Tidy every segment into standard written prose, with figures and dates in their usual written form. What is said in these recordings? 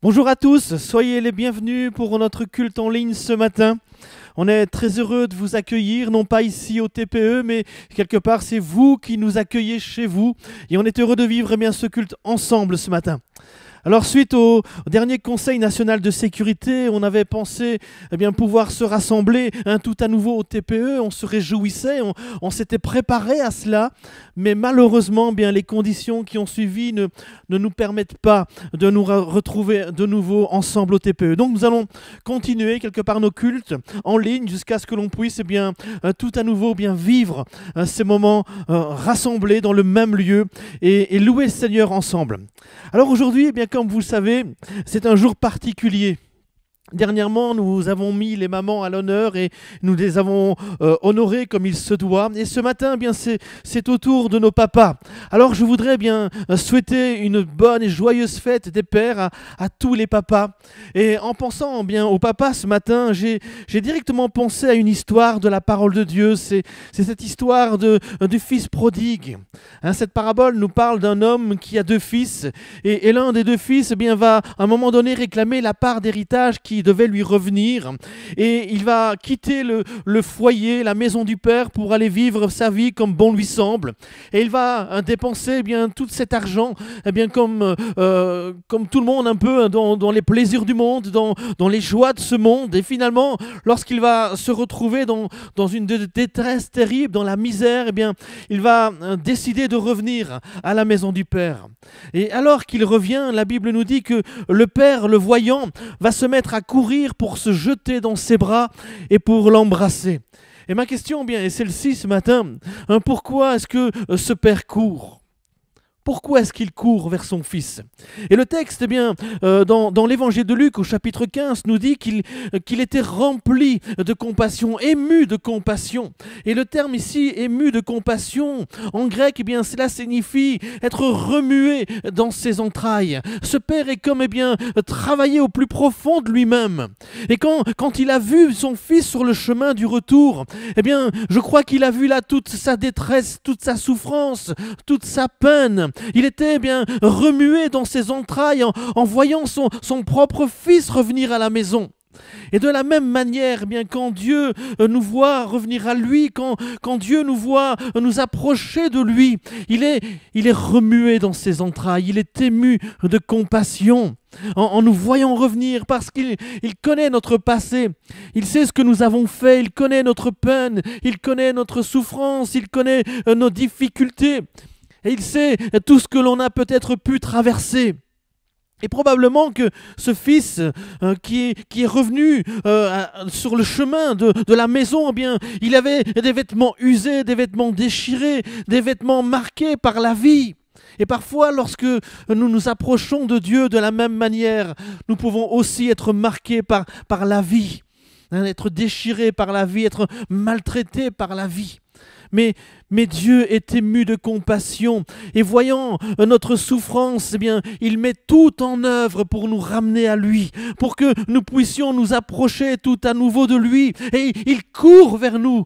Bonjour à tous, soyez les bienvenus pour notre culte en ligne ce matin. On est très heureux de vous accueillir, non pas ici au TPE, mais quelque part c'est vous qui nous accueillez chez vous. Et on est heureux de vivre ce culte ensemble ce matin. Alors suite au dernier Conseil national de sécurité, on avait pensé pouvoir se rassembler tout à nouveau au TPE, on se réjouissait, on s'était préparé à cela, mais malheureusement les conditions qui ont suivi ne nous permettent pas de nous retrouver de nouveau ensemble au TPE. Donc nous allons continuer quelque part nos cultes en ligne jusqu'à ce que l'on puisse tout à nouveau vivre ces moments rassemblés dans le même lieu et louer le Seigneur ensemble. Alors aujourd'hui, comme vous le savez, c'est un jour particulier. Dernièrement, nous avons mis les mamans à l'honneur et nous les avons honorées comme il se doit. Et ce matin, c'est au tour de nos papas. Alors je voudrais souhaiter une bonne et joyeuse fête des pères à tous les papas. Et en pensant aux papas ce matin, j'ai directement pensé à une histoire de la parole de Dieu. C'est cette histoire du fils prodigue. Cette parabole nous parle d'un homme qui a deux fils. Et l'un des deux fils va à un moment donné réclamer la part d'héritage qui devait lui revenir, et il va quitter le foyer, la maison du père pour aller vivre sa vie comme bon lui semble, et il va dépenser tout cet argent comme tout le monde un peu dans les plaisirs du monde, dans les joies de ce monde, et finalement lorsqu'il va se retrouver dans une détresse terrible, dans la misère, il va décider de revenir à la maison du père. Et alors qu'il revient, la Bible nous dit que le père, le voyant, va se mettre à courir pour se jeter dans ses bras et pour l'embrasser. Et ma question est celle-ci ce matin. Pourquoi est-ce que ce père court ? Pourquoi est-ce qu'il court vers son fils ? Et le texte, dans l'évangile de Luc, au chapitre 15, nous dit qu'il était rempli de compassion, ému de compassion. Et le terme ici, ému de compassion, en grec, cela signifie être remué dans ses entrailles. Ce père est comme travaillé au plus profond de lui-même. Et quand il a vu son fils sur le chemin du retour, je crois qu'il a vu là toute sa détresse, toute sa souffrance, toute sa peine. Il était remué dans ses entrailles en voyant son propre fils revenir à la maison. Et de la même manière, quand Dieu nous voit revenir à lui, quand Dieu nous voit nous approcher de lui, il est remué dans ses entrailles, il est ému de compassion en nous voyant revenir, parce qu'il connaît notre passé, il sait ce que nous avons fait, il connaît notre peine, il connaît notre souffrance, il connaît nos difficultés. Et il sait tout ce que l'on a peut-être pu traverser. Et probablement que ce fils qui est revenu sur le chemin de la maison, il avait des vêtements usés, des vêtements déchirés, des vêtements marqués par la vie. Et parfois, lorsque nous nous approchons de Dieu de la même manière, nous pouvons aussi être marqués par la vie, être déchirés par la vie, être maltraités par la vie. Mais Dieu est ému de compassion, et voyant notre souffrance, il met tout en œuvre pour nous ramener à lui, pour que nous puissions nous approcher tout à nouveau de lui. Et il court vers nous,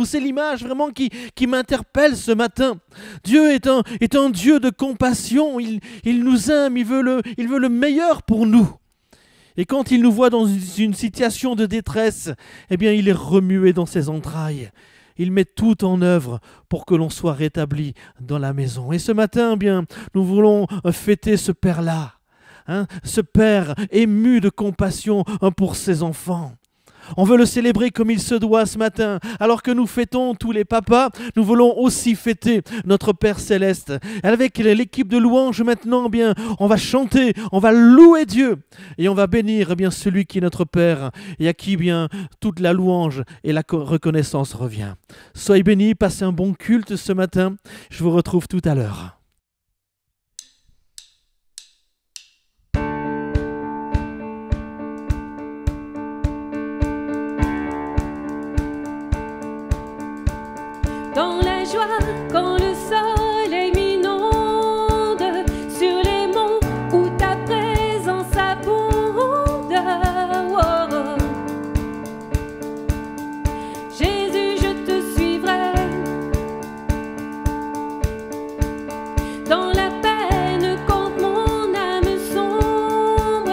c'est l'image vraiment qui m'interpelle ce matin. Dieu est un Dieu de compassion, il nous aime, il veut le meilleur pour nous. Et quand il nous voit dans une situation de détresse, il est remué dans ses entrailles. Il met tout en œuvre pour que l'on soit rétabli dans la maison. Et ce matin, nous voulons fêter ce Père-là, ce Père ému de compassion pour ses enfants. On veut le célébrer comme il se doit ce matin. Alors que nous fêtons tous les papas, nous voulons aussi fêter notre Père Céleste. Avec l'équipe de louanges maintenant, on va chanter, on va louer Dieu et on va bénir celui qui est notre Père et à qui toute la louange et la reconnaissance revient. Soyez bénis, passez un bon culte ce matin. Je vous retrouve tout à l'heure. Dans la joie, quand le soleil m'inonde, sur les monts où ta présence abonde. Oh, Jésus, je te suivrai. Dans la peine, quand mon âme sombre,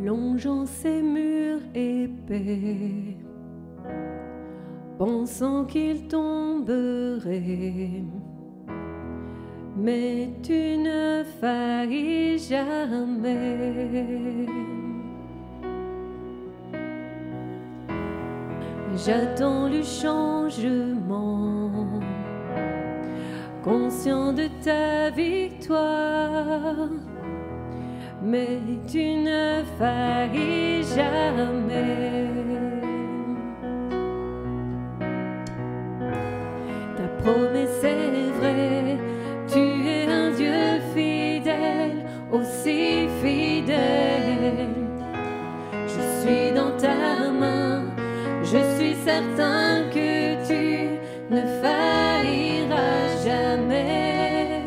longeant ces murs épais, pensant qu'il tomberait. Mais tu ne faillis jamais. J'attends le changement, conscient de ta victoire. Mais tu ne faillis jamais. Ta promesse est vraie, tu es un Dieu fidèle, aussi fidèle. Je suis dans ta main, je suis certain que tu ne failliras jamais.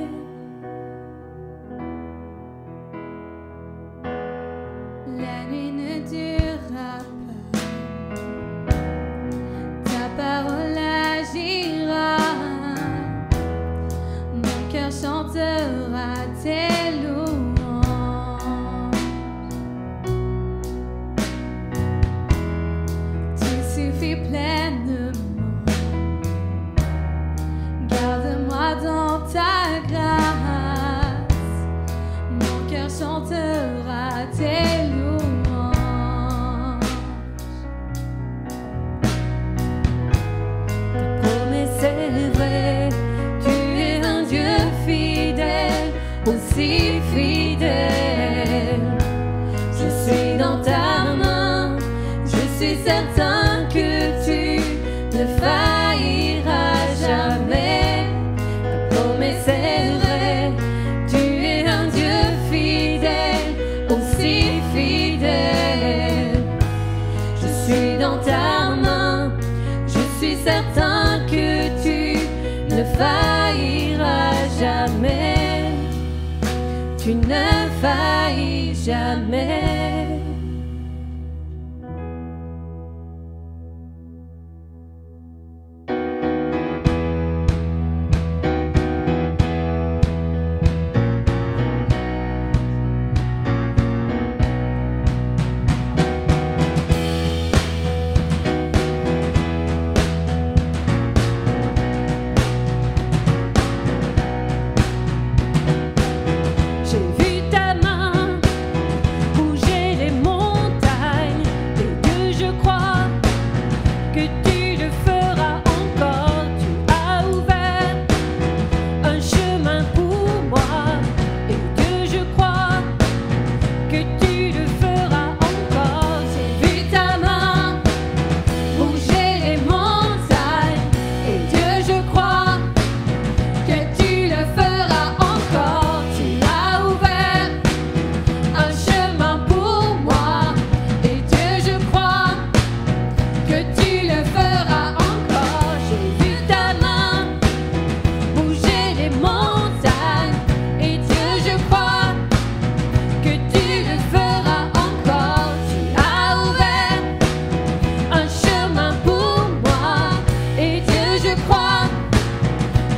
La nuit ne durera pas, ta parole agira, mon cœur chantera tes louanges. Tu suffis pleinement, garde-moi dans ta grâce, mon cœur chantera tes louanges. Ta promesse est vraie, tu es un Dieu fidèle, aussi fidèle. Je suis dans ta main, je suis certain que tu ne failliras jamais. Ta promesse est vraie, tu es un Dieu fidèle, aussi fidèle. Je suis dans ta main, je suis certain que tu ne failliras jamais. Tu ne faillis jamais. J'ai vu ta main bouger les montagnes, et Dieu, je crois que tu le feras encore. Tu as ouvert un chemin pour moi, et Dieu, je crois que tu le feras encore. J'ai vu ta main bouger les montagnes, et Dieu, je crois que tu le feras encore. Tu as ouvert un chemin pour moi, et Dieu, je crois que tu le feras encore. J'ai vu ta main bouger les montagnes, et Dieu, je crois que tu le feras encore. Tu as ouvert un chemin pour moi, et Dieu, je crois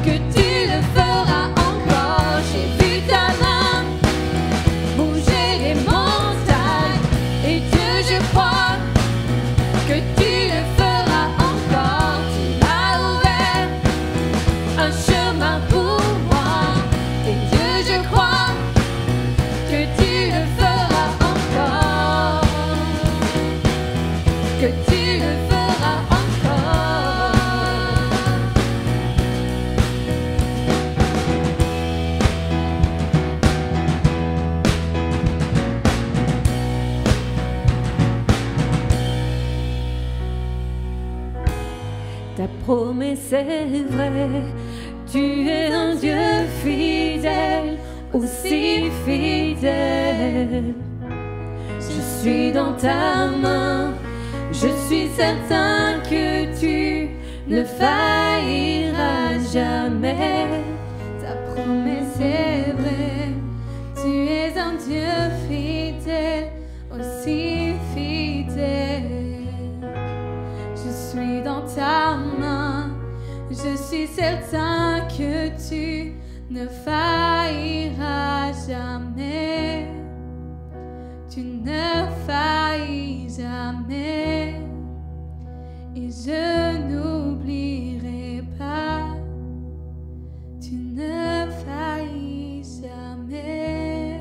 que tu le feras encore. J'ai vu ta main bouger les montagnes, et Dieu, je crois que tu le feras encore. Tu as ouvert un chemin pour moi, et Dieu, je crois que tu le feras encore. Que tu le feras encore. Ta promesse est vraie, tu es un Dieu fidèle, aussi fidèle. Je suis dans ta main, je suis certain que tu ne failliras jamais. Ta promesse est vraie, tu es un Dieu fidèle, aussi fidèle. Je suis dans ta main, je suis certain que tu ne failliras jamais. Tu ne failliras jamais. Et je n'oublierai pas, tu ne faillis jamais.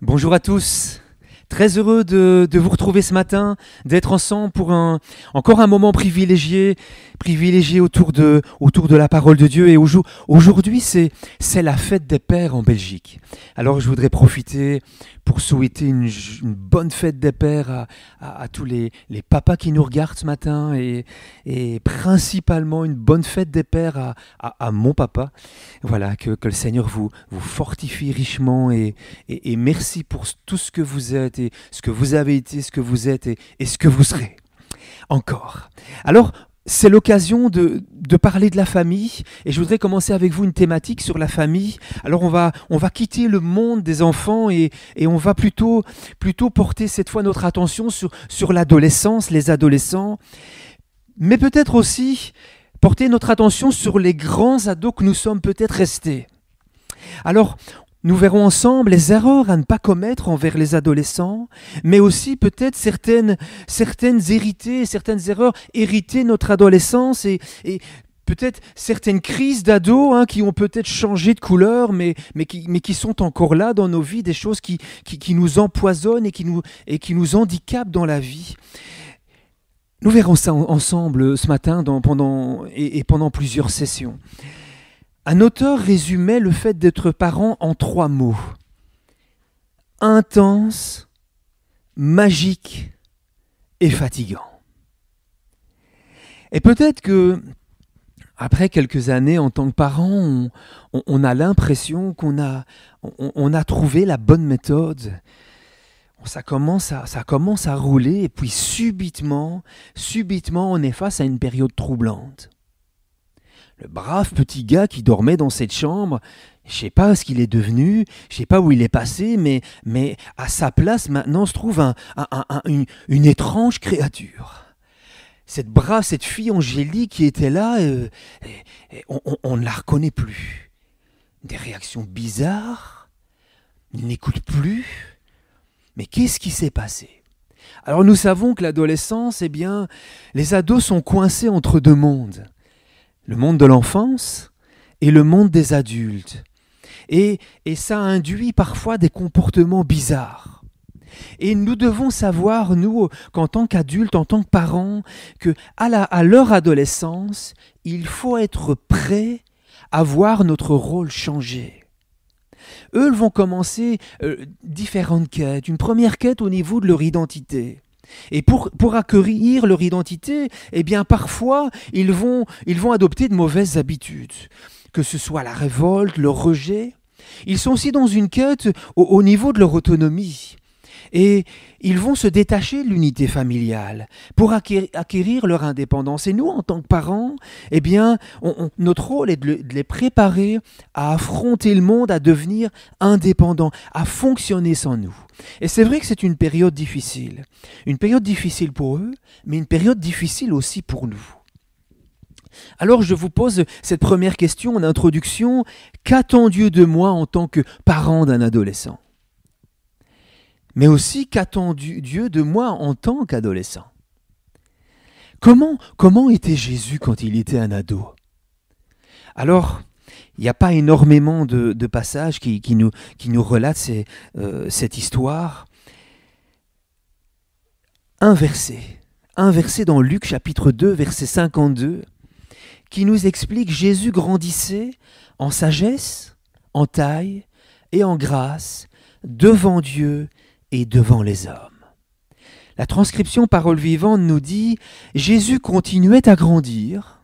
Bonjour à tous, très heureux de vous retrouver ce matin, d'être ensemble pour encore un moment privilégié autour de la parole de Dieu. Et aujourd'hui, c'est la fête des pères en Belgique. Alors je voudrais profiter pour souhaiter une bonne fête des pères à tous les papas qui nous regardent ce matin et principalement une bonne fête des pères à mon papa. Voilà, que le Seigneur vous fortifie richement et merci pour tout ce que vous êtes et ce que vous avez été, ce que vous êtes et ce que vous serez encore. Alors, c'est l'occasion de parler de la famille et je voudrais commencer avec vous une thématique sur la famille. Alors on va quitter le monde des enfants et on va plutôt porter cette fois notre attention sur l'adolescence, les adolescents, mais peut-être aussi porter notre attention sur les grands ados que nous sommes peut-être restés. Alors, nous verrons ensemble les erreurs à ne pas commettre envers les adolescents, mais aussi peut-être certaines erreurs héritées de notre adolescence et peut-être certaines crises d'ados qui ont peut-être changé de couleur, mais qui sont encore là dans nos vies, des choses qui nous empoisonnent et qui nous handicapent dans la vie. Nous verrons ça ensemble ce matin pendant plusieurs sessions. Un auteur résumait le fait d'être parent en 3 mots. Intense, magique et fatigant. Et peut-être que, après quelques années en tant que parent, on a l'impression qu'on a trouvé la bonne méthode. Ça commence à rouler et puis subitement, on est face à une période troublante. Le brave petit gars qui dormait dans cette chambre, je ne sais pas ce qu'il est devenu, je ne sais pas où il est passé, mais à sa place maintenant se trouve une étrange créature. Cette fille Angélique qui était là, on ne la reconnaît plus. Des réactions bizarres, il n'écoute plus. Mais qu'est-ce qui s'est passé ? Alors nous savons que l'adolescence, les ados sont coincés entre 2 mondes. Le monde de l'enfance et le monde des adultes. Et ça induit parfois des comportements bizarres. Et nous devons savoir, nous, qu'en tant qu'adultes, en tant que parents, qu'à leur adolescence, il faut être prêt à voir notre rôle changer. Eux vont commencer différentes quêtes. Une première quête au niveau de leur identité. Et pour acquérir leur identité, parfois, ils vont adopter de mauvaises habitudes, que ce soit la révolte, le rejet. Ils sont aussi dans une quête au niveau de leur autonomie. Et ils vont se détacher de l'unité familiale pour acquérir leur indépendance. Et nous, en tant que parents, notre rôle est de les préparer à affronter le monde, à devenir indépendants, à fonctionner sans nous. Et c'est vrai que c'est une période difficile pour eux, mais une période difficile aussi pour nous. Alors je vous pose cette première question en introduction. Qu'attend Dieu de moi en tant que parent d'un adolescent ? Mais aussi, qu'attend Dieu de moi en tant qu'adolescent ? Comment était Jésus quand il était un ado ? Alors, il n'y a pas énormément de passages qui nous relatent cette histoire. Un verset dans Luc chapitre 2, verset 52, qui nous explique que Jésus grandissait en sagesse, en taille et en grâce devant Dieu et devant les hommes. La transcription Parole vivante nous dit « Jésus continuait à grandir,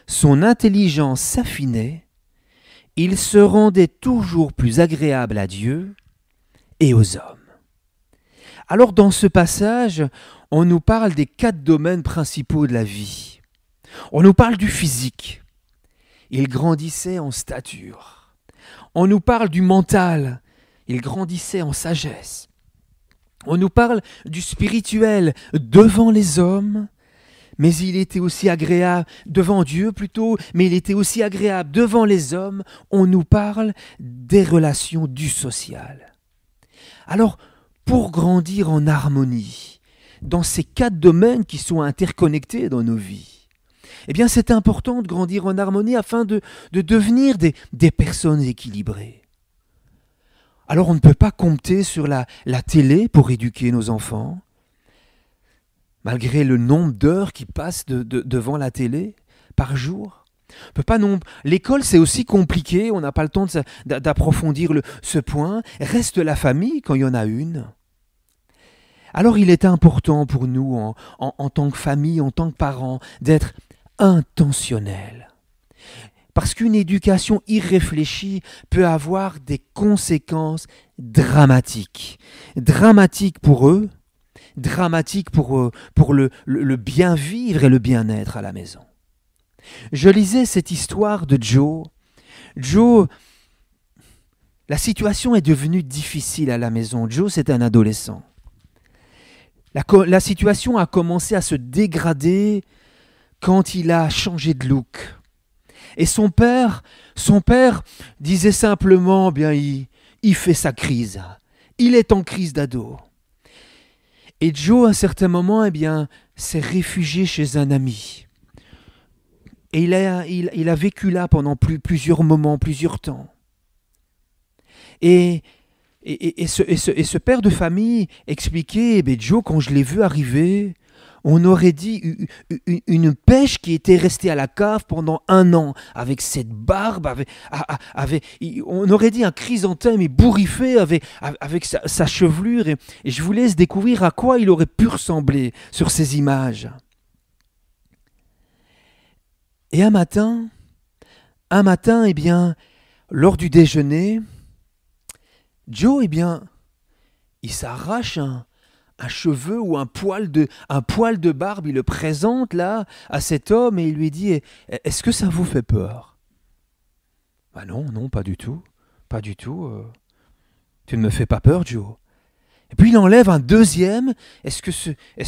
son intelligence s'affinait, il se rendait toujours plus agréable à Dieu et aux hommes. » Alors dans ce passage, on nous parle des 4 domaines principaux de la vie. On nous parle du physique. Il grandissait en stature. On nous parle du mental. Il grandissait en sagesse. On nous parle du spirituel devant les hommes, mais il était aussi agréable devant Dieu plutôt, mais il était aussi agréable devant les hommes. On nous parle des relations du social. Alors, pour grandir en harmonie, dans ces 4 domaines qui sont interconnectés dans nos vies, eh bien c'est important de grandir en harmonie afin de devenir des personnes équilibrées. Alors on ne peut pas compter sur la télé pour éduquer nos enfants, malgré le nombre d'heures qui passent devant la télé par jour. On peut pas L'école, c'est aussi compliqué, on n'a pas le temps d'approfondir ce point. Reste la famille quand il y en a une. Alors il est important pour nous, en tant que famille, en tant que parents, d'être intentionnels. Parce qu'une éducation irréfléchie peut avoir des conséquences dramatiques. Dramatiques pour eux, dramatiques pour le bien vivre et le bien-être à la maison. Je lisais cette histoire de Joe. Joe, la situation est devenue difficile à la maison. Joe, c'est un adolescent. La situation a commencé à se dégrader quand il a changé de look. Et son père disait simplement, bien, il fait sa crise. Il est en crise d'ado. Et Joe, à un certain moment, eh bien, s'est réfugié chez un ami. Et il a vécu là pendant plusieurs moments, plusieurs temps. Et ce père de famille expliquait, eh bien, Joe, quand je l'ai vu arriver, on aurait dit une pêche qui était restée à la cave pendant 1 an, avec cette barbe, on aurait dit un chrysanthème ébouriffé avec sa chevelure, et je vous laisse découvrir à quoi il aurait pu ressembler sur ces images. Et un matin, eh bien, lors du déjeuner, Joe, eh bien, il s'arrache un cheveu ou un poil de barbe, il le présente là à cet homme et il lui dit « Est-ce que ça vous fait peur ?» « Ben non, pas du tout. Pas du tout. Tu ne me fais pas peur, Joe. » Et puis il enlève un deuxième. « Est-ce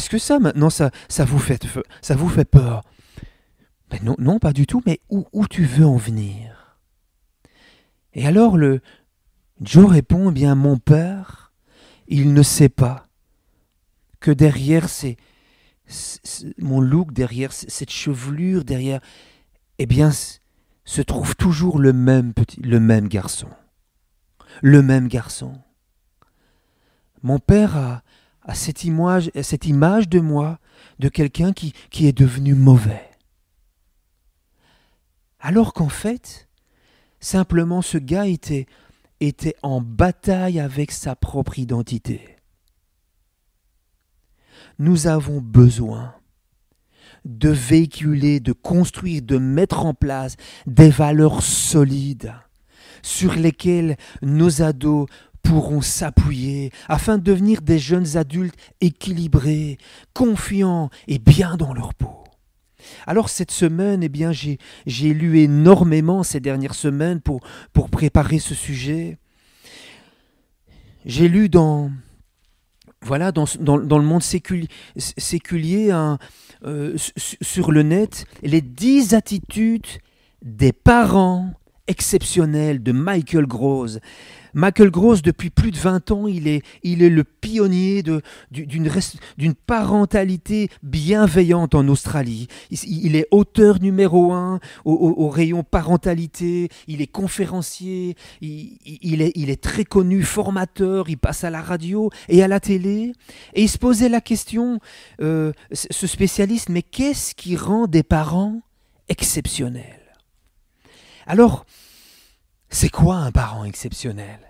que ça maintenant ça vous fait peur ?» Ben non, pas du tout, mais où tu veux en venir? Et alors Joe répond « Eh bien, mon père, il ne sait pas que derrière mon look, derrière cette chevelure, derrière, eh bien, se trouve toujours le même garçon. Le même garçon. Mon père a cette image de moi, de quelqu'un qui est devenu mauvais. Alors qu'en fait, simplement ce gars était en bataille avec sa propre identité. Nous avons besoin de véhiculer, de construire, de mettre en place des valeurs solides sur lesquelles nos ados pourront s'appuyer afin de devenir des jeunes adultes équilibrés, confiants et bien dans leur peau. Alors cette semaine, eh bien, j'ai lu énormément ces dernières semaines pour préparer ce sujet. J'ai lu dans le monde séculier, sur le net, les 10 attitudes des parents exceptionnels de Michael Gross. Michael Gross, depuis plus de 20 ans, il est le pionnier d'une parentalité bienveillante en Australie. Il est auteur numéro 1 au rayon parentalité, il est conférencier, il est très connu, formateur, il passe à la radio et à la télé. Et il se posait la question, ce spécialiste, mais qu'est-ce qui rend des parents exceptionnels? Alors, c'est quoi un parent exceptionnel?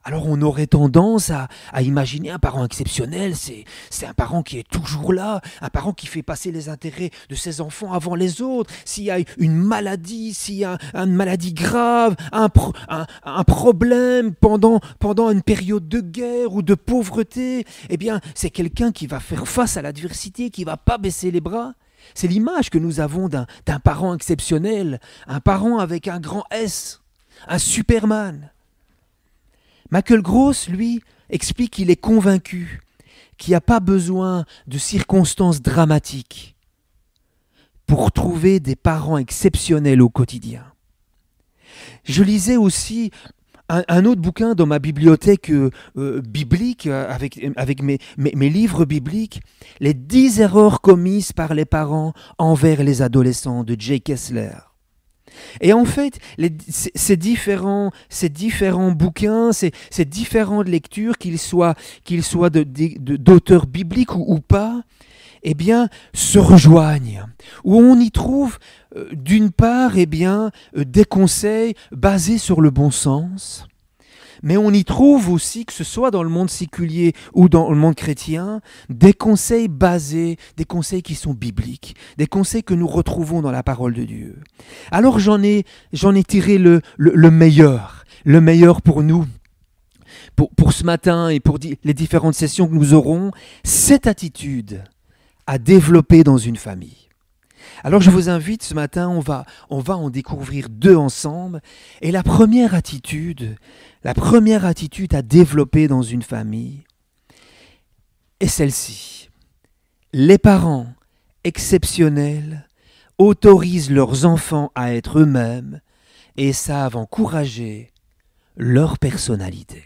Alors on aurait tendance à imaginer un parent exceptionnel, c'est un parent qui est toujours là, un parent qui fait passer les intérêts de ses enfants avant les autres. S'il y a une maladie, s'il y a une maladie grave, un problème pendant une période de guerre ou de pauvreté, eh bien c'est quelqu'un qui va faire face à l'adversité, qui ne va pas baisser les bras. C'est l'image que nous avons d'un parent exceptionnel, un parent avec un grand S, un Superman. Michael Gross, lui, explique qu'il est convaincu qu'il n'y a pas besoin de circonstances dramatiques pour trouver des parents exceptionnels au quotidien. Je lisais aussi un autre bouquin dans ma bibliothèque biblique, avec mes livres bibliques, Les 10 erreurs commises par les parents envers les adolescents de Jay Kessler. Et en fait, ces différents bouquins, ces différentes lectures, qu'ils soient d'auteurs bibliques ou pas, eh bien, se rejoignent, où on y trouve d'une part des conseils basés sur le bon sens, mais on y trouve aussi, que ce soit dans le monde séculier ou dans le monde chrétien, des conseils des conseils qui sont bibliques, des conseils que nous retrouvons dans la parole de Dieu. Alors j'en ai tiré le meilleur pour nous, pour ce matin et pour les différentes sessions que nous aurons, cette attitude à développer dans une famille. Alors je vous invite ce matin, on va en découvrir 2 ensemble. Et la première attitude à développer dans une famille est celle-ci. Les parents exceptionnels autorisent leurs enfants à être eux-mêmes et savent encourager leur personnalité.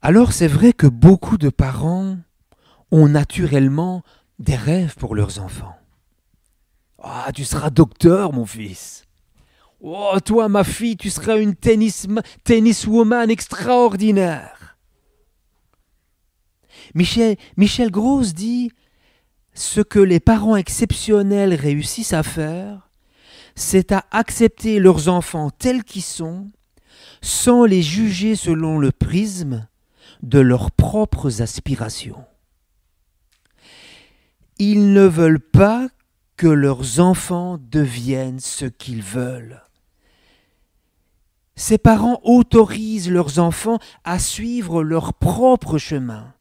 Alors c'est vrai que beaucoup de parents ont naturellement des rêves pour leurs enfants. « Ah, tu seras docteur, mon fils. Oh, toi, ma fille, tu seras une tenniswoman extraordinaire. » Michel Gross dit « Ce que les parents exceptionnels réussissent à faire, c'est à accepter leurs enfants tels qu'ils sont, sans les juger selon le prisme de leurs propres aspirations. Ils ne veulent pas que leurs enfants deviennent ce qu'ils veulent. Ces parents autorisent leurs enfants à suivre leur propre chemin,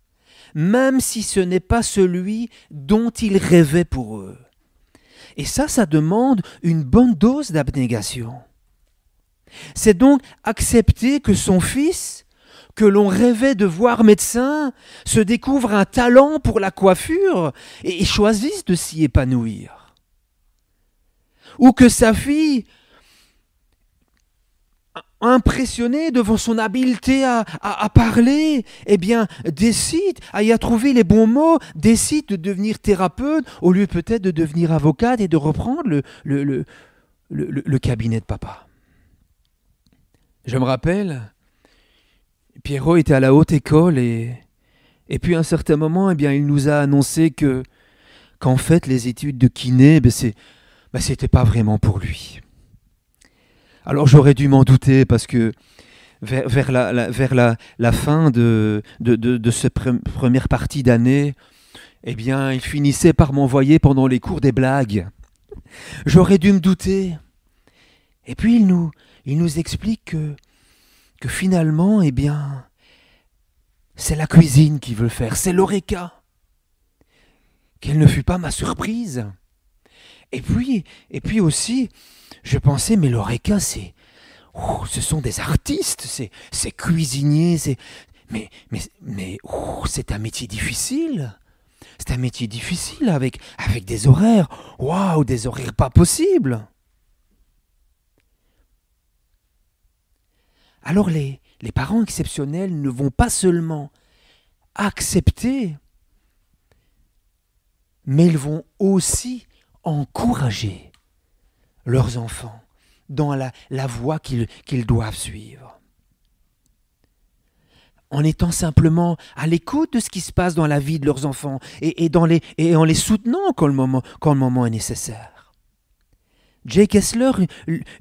même si ce n'est pas celui dont ils rêvaient pour eux. Et ça demande une bonne dose d'abnégation. C'est donc accepter que son fils, que l'on rêvait de voir médecin, se découvre un talent pour la coiffure et choisisse de s'y épanouir. Ou que sa fille, impressionnée devant son habileté à parler, décide, à trouver les bons mots, décide de devenir thérapeute au lieu peut-être de devenir avocate et de reprendre le cabinet de papa. Je me rappelle, Pierrot était à la haute école et puis à un certain moment, il nous a annoncé qu'en fait les études de kiné, c'était pas vraiment pour lui. Alors j'aurais dû m'en douter parce que vers la fin de cette première partie d'année, il finissait par m'envoyer pendant les cours des blagues. J'aurais dû me douter. Et puis il nous explique que finalement, c'est la cuisine qui veut le faire, c'est l'Horeca. Quelle ne fut pas ma surprise. Et puis aussi, je pensais, mais l'Horeca, ce sont des artistes, c'est cuisinier, mais c'est un métier difficile. C'est un métier difficile avec des horaires, des horaires pas possibles. Alors les parents exceptionnels ne vont pas seulement accepter, mais ils vont aussi encourager leurs enfants dans la voie qu'ils doivent suivre. En étant simplement à l'écoute de ce qui se passe dans la vie de leurs enfants et en les soutenant quand le moment est nécessaire. Jay Kessler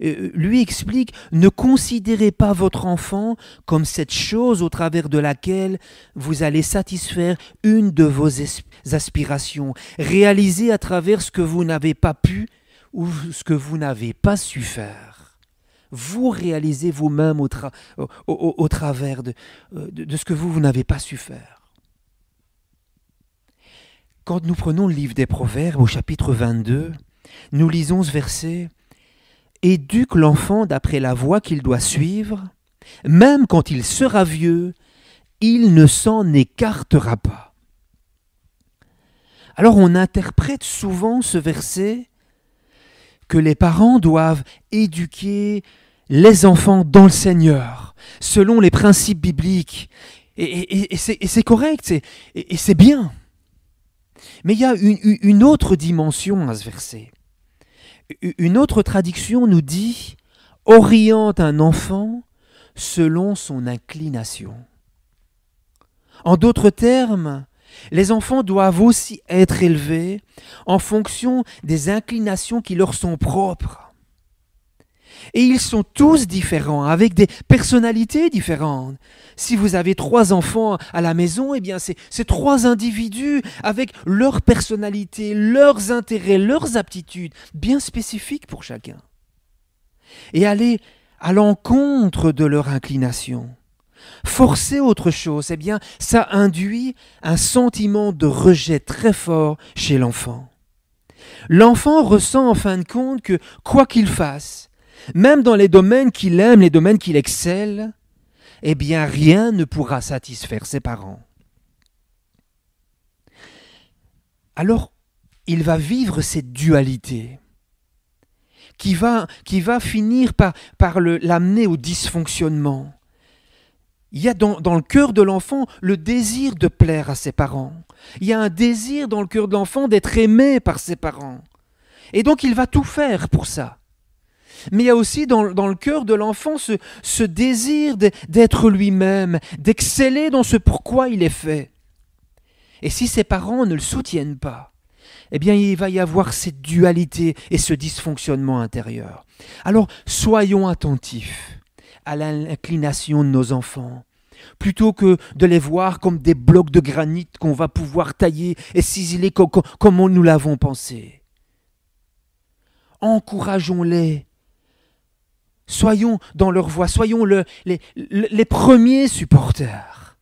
lui explique « Ne considérez pas votre enfant comme cette chose au travers de laquelle vous allez satisfaire une de vos aspirations, réalisées à travers ce que vous n'avez pas pu ou ce que vous n'avez pas su faire. Vous réalisez vous-même au travers de ce que vous n'avez pas su faire. » Quand nous prenons le livre des Proverbes au chapitre 22, nous lisons ce verset « Éduque l'enfant d'après la voie qu'il doit suivre, même quand il sera vieux, il ne s'en écartera pas. » Alors on interprète souvent ce verset que les parents doivent éduquer les enfants dans le Seigneur, selon les principes bibliques. Et c'est correct, et c'est bien. Mais il y a une autre dimension à ce verset. Une autre traduction nous dit « oriente un enfant selon son inclination ». En d'autres termes, les enfants doivent aussi être élevés en fonction des inclinations qui leur sont propres. Et ils sont tous différents, avec des personnalités différentes. Si vous avez 3 enfants à la maison, eh bien c'est 3 individus avec leur personnalité, leurs intérêts, leurs aptitudes, bien spécifiques pour chacun. Et aller à l'encontre de leur inclination, forcer autre chose, eh bien ça induit un sentiment de rejet très fort chez l'enfant. L'enfant ressent en fin de compte que quoi qu'il fasse, même dans les domaines qu'il aime, les domaines qu'il excelle, eh bien rien ne pourra satisfaire ses parents. Alors, il va vivre cette dualité qui va finir par l'amener au dysfonctionnement. Il y a dans le cœur de l'enfant le désir de plaire à ses parents. Il y a un désir dans le cœur de l'enfant d'être aimé par ses parents. Et donc il va tout faire pour ça. Mais il y a aussi dans le cœur de l'enfant ce désir d'être lui-même, d'exceller dans ce pourquoi il est fait. Et si ses parents ne le soutiennent pas, eh bien il va y avoir cette dualité et ce dysfonctionnement intérieur. Alors soyons attentifs à l'inclination de nos enfants, plutôt que de les voir comme des blocs de granit qu'on va pouvoir tailler et ciseler comme nous l'avons pensé. Encourageons-les. Soyons dans leur voie, soyons les premiers supporters.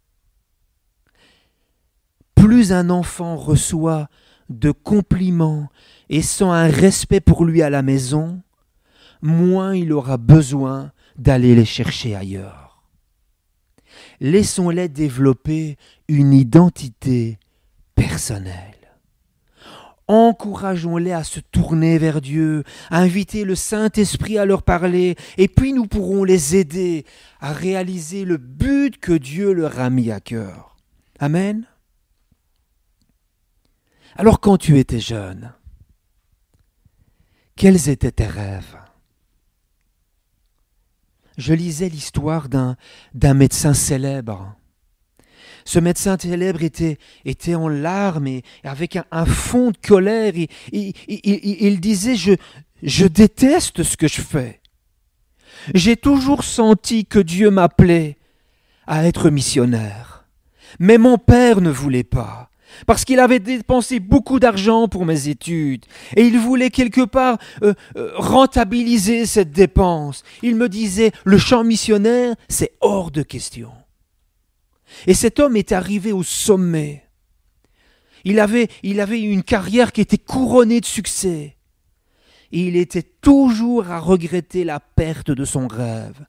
Plus un enfant reçoit de compliments et sent un respect pour lui à la maison, moins il aura besoin d'aller les chercher ailleurs. Laissons-les développer une identité personnelle. Encourageons-les à se tourner vers Dieu, à inviter le Saint-Esprit à leur parler, et puis nous pourrons les aider à réaliser le but que Dieu leur a mis à cœur. Amen. Alors quand tu étais jeune, quels étaient tes rêves ? Je lisais l'histoire d'un médecin célèbre. Ce médecin célèbre était en larmes et avec un fond de colère. Il disait « Je déteste ce que je fais. J'ai toujours senti que Dieu m'appelait à être missionnaire. Mais mon père ne voulait pas. Parce qu'il avait dépensé beaucoup d'argent pour mes études et il voulait quelque part rentabiliser cette dépense. Il me disait, le champ missionnaire, c'est hors de question. Et cet homme est arrivé au sommet. Il avait une carrière qui était couronnée de succès. Et il était toujours à regretter la perte de son rêve.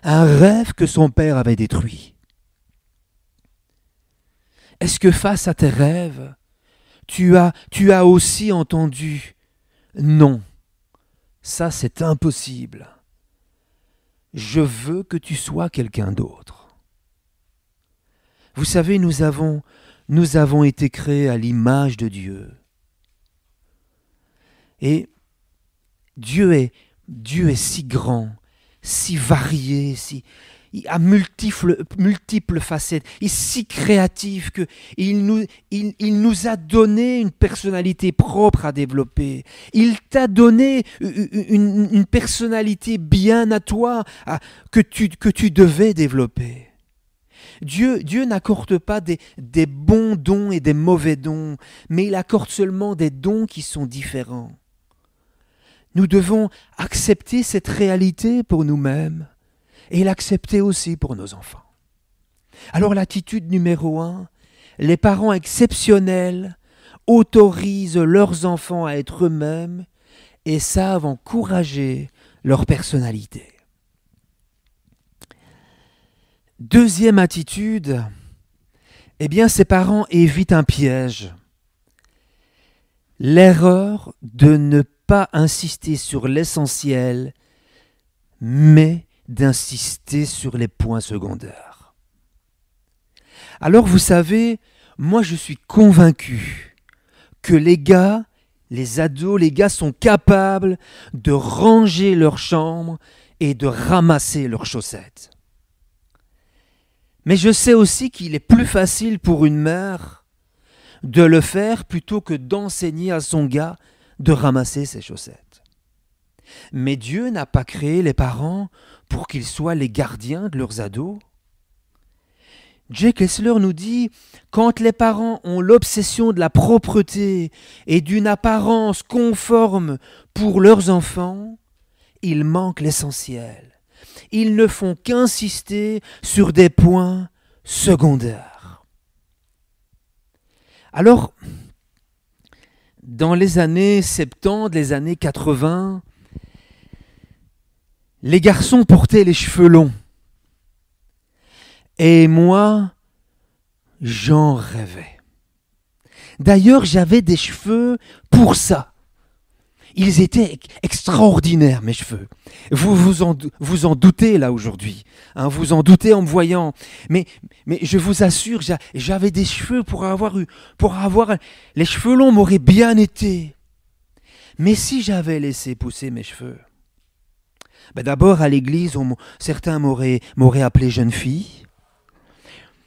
Un rêve que son père avait détruit. Est-ce que face à tes rêves, tu as aussi entendu « Non, ça c'est impossible. Je veux que tu sois quelqu'un d'autre. » Vous savez, nous avons été créés à l'image de Dieu. Et Dieu est si grand, si varié, à multiples facettes, il est si créatif qu'il nous a donné une personnalité propre à développer. Il t'a donné une personnalité bien à toi que tu devais développer. Dieu n'accorde pas des bons dons et des mauvais dons, mais il accorde seulement des dons qui sont différents. Nous devons accepter cette réalité pour nous-mêmes et l'accepter aussi pour nos enfants. Alors l'attitude numéro 1, les parents exceptionnels autorisent leurs enfants à être eux-mêmes et savent encourager leur personnalité. Deuxième attitude, eh bien ces parents évitent un piège. l'erreur de ne pas insister sur l'essentiel, mais d'insister sur les points secondaires. Alors vous savez, moi je suis convaincu que les ados, les gars sont capables de ranger leur chambre et de ramasser leurs chaussettes. Mais je sais aussi qu'il est plus facile pour une mère de le faire plutôt que d'enseigner à son gars de ramasser ses chaussettes. Mais Dieu n'a pas créé les parents pour qu'ils soient les gardiens de leurs ados. J. Kessler nous dit « Quand les parents ont l'obsession de la propreté et d'une apparence conforme pour leurs enfants, ils manquent l'essentiel. Ils ne font qu'insister sur des points secondaires. » Alors, dans les années 70, les années 80, les garçons portaient les cheveux longs. Et moi, j'en rêvais. D'ailleurs, j'avais des cheveux pour ça. Ils étaient extraordinaires, mes cheveux. Vous en doutez là aujourd'hui. Hein, vous en doutez en me voyant. Mais je vous assure, j'avais des cheveux pour avoir les cheveux longs m'auraient bien été. Mais si j'avais laissé pousser mes cheveux, d'abord à l'église, certains m'auraient appelé jeune fille.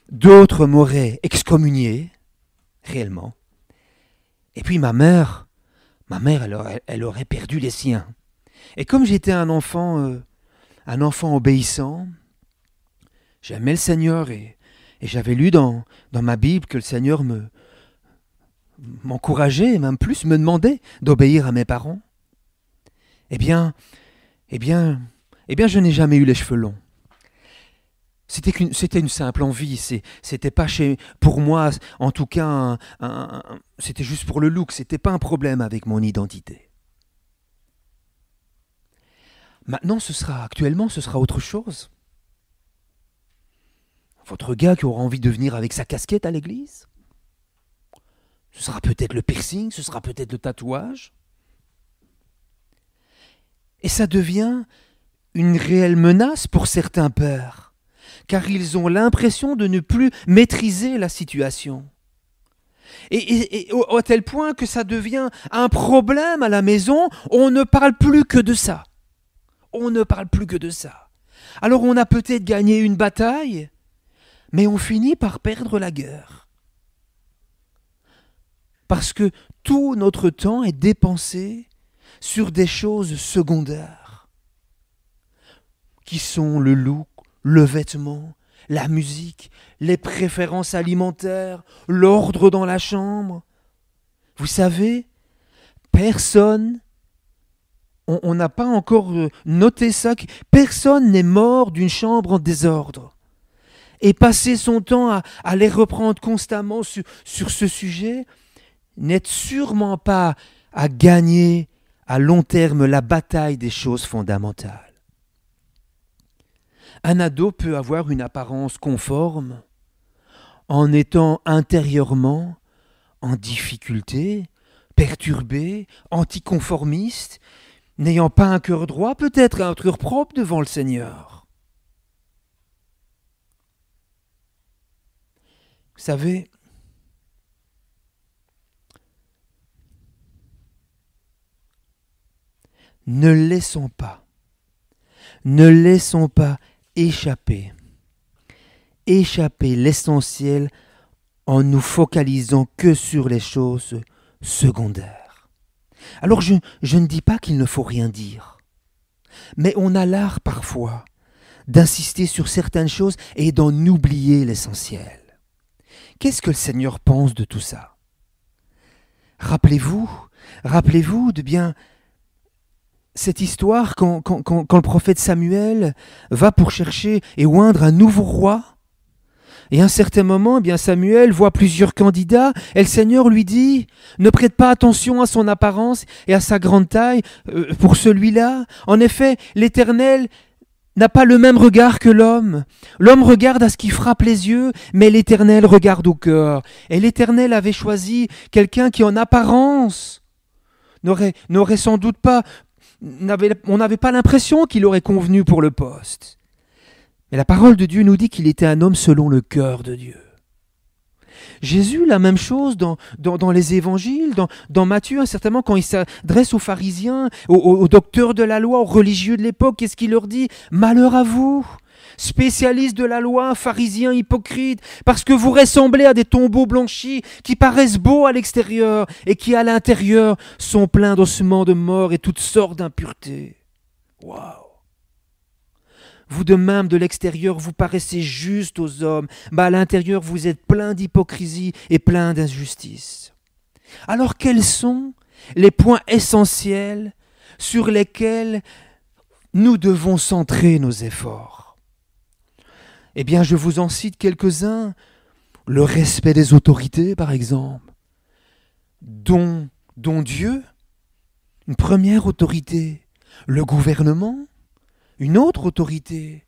D'autres m'auraient excommunié, réellement. Et puis ma mère, elle aurait perdu les siens. Et comme j'étais un enfant obéissant, j'aimais le Seigneur et j'avais lu dans ma Bible que le Seigneur m'encourageait, et même plus, me demandait d'obéir à mes parents. Eh bien, je n'ai jamais eu les cheveux longs. C'était une simple envie, c'était pas pour moi, en tout cas, c'était juste pour le look, c'était pas un problème avec mon identité. Maintenant, actuellement, ce sera autre chose. Votre gars qui aura envie de venir avec sa casquette à l'église, ce sera peut-être le piercing, ce sera peut-être le tatouage. Et ça devient une réelle menace pour certains pères. Car ils ont l'impression de ne plus maîtriser la situation. Et à tel point que ça devient un problème à la maison, on ne parle plus que de ça. On ne parle plus que de ça. Alors on a peut-être gagné une bataille, mais on finit par perdre la guerre. Parce que tout notre temps est dépensé sur des choses secondaires, qui sont le look, le vêtement, la musique, les préférences alimentaires, l'ordre dans la chambre. Vous savez, personne, on n'a pas encore noté ça, personne n'est mort d'une chambre en désordre. Et passer son temps à les reprendre constamment sur ce sujet n'aide sûrement pas à gagner à long terme la bataille des choses fondamentales. Un ado peut avoir une apparence conforme en étant intérieurement en difficulté, perturbé, anticonformiste, n'ayant pas un cœur droit, peut-être un cœur propre devant le Seigneur. Vous savez, ne laissons pas échapper l'essentiel en nous focalisant que sur les choses secondaires. Alors je ne dis pas qu'il ne faut rien dire, mais on a l'art parfois d'insister sur certaines choses et d'en oublier l'essentiel. Qu'est-ce que le Seigneur pense de tout ça? Rappelez-vous de bien cette histoire quand le prophète Samuel va pour chercher et oindre un nouveau roi. Et à un certain moment, eh bien Samuel voit plusieurs candidats et le Seigneur lui dit « Ne prête pas attention à son apparence et à sa grande taille pour celui-là. En effet, l'Éternel n'a pas le même regard que l'homme. L'homme regarde à ce qui frappe les yeux, mais l'Éternel regarde au cœur. Et l'Éternel avait choisi quelqu'un qui en apparence n'aurait sans doute pas, on n'avait pas l'impression qu'il aurait convenu pour le poste. Mais la parole de Dieu nous dit qu'il était un homme selon le cœur de Dieu. Jésus, la même chose dans les évangiles, dans Matthieu, certainement quand il s'adresse aux pharisiens, aux docteurs de la loi, aux religieux de l'époque, qu'est-ce qu'il leur dit ? Malheur à vous, spécialistes de la loi, pharisiens hypocrites, parce que vous ressemblez à des tombeaux blanchis qui paraissent beaux à l'extérieur et qui à l'intérieur sont pleins d'ossements de mort et toutes sortes d'impuretés. Waouh! Vous de même, de l'extérieur, vous paraissez juste aux hommes, mais à l'intérieur, vous êtes plein d'hypocrisie et plein d'injustice. Alors, quels sont les points essentiels sur lesquels nous devons centrer nos efforts ? Eh bien, je vous en cite quelques-uns. Le respect des autorités, par exemple, dont Dieu, une première autorité, le gouvernement, une autre autorité,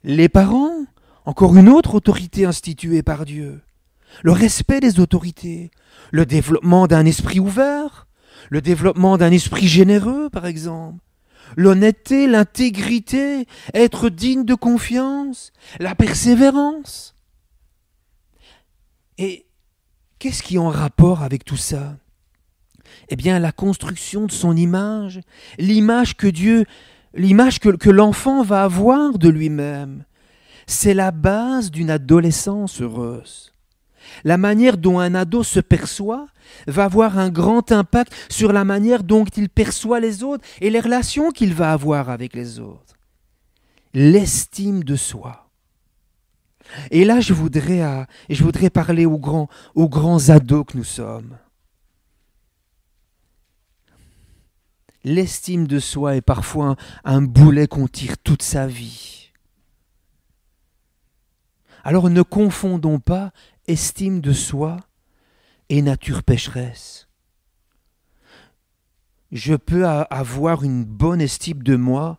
les parents, encore une autre autorité instituée par Dieu, le respect des autorités, le développement d'un esprit ouvert, le développement d'un esprit généreux, par exemple, l'honnêteté, l'intégrité, être digne de confiance, la persévérance. Et qu'est-ce qui est en rapport avec tout ça ? Eh bien, la construction de son image, l'image que l'enfant va avoir de lui-même. C'est la base d'une adolescence heureuse. La manière dont un ado se perçoit va avoir un grand impact sur la manière dont il perçoit les autres et les relations qu'il va avoir avec les autres. L'estime de soi. Et là, je voudrais parler aux grands ados que nous sommes. L'estime de soi est parfois un boulet qu'on tire toute sa vie. Alors ne confondons pas estime de soi et nature pécheresse. Je peux avoir une bonne estime de moi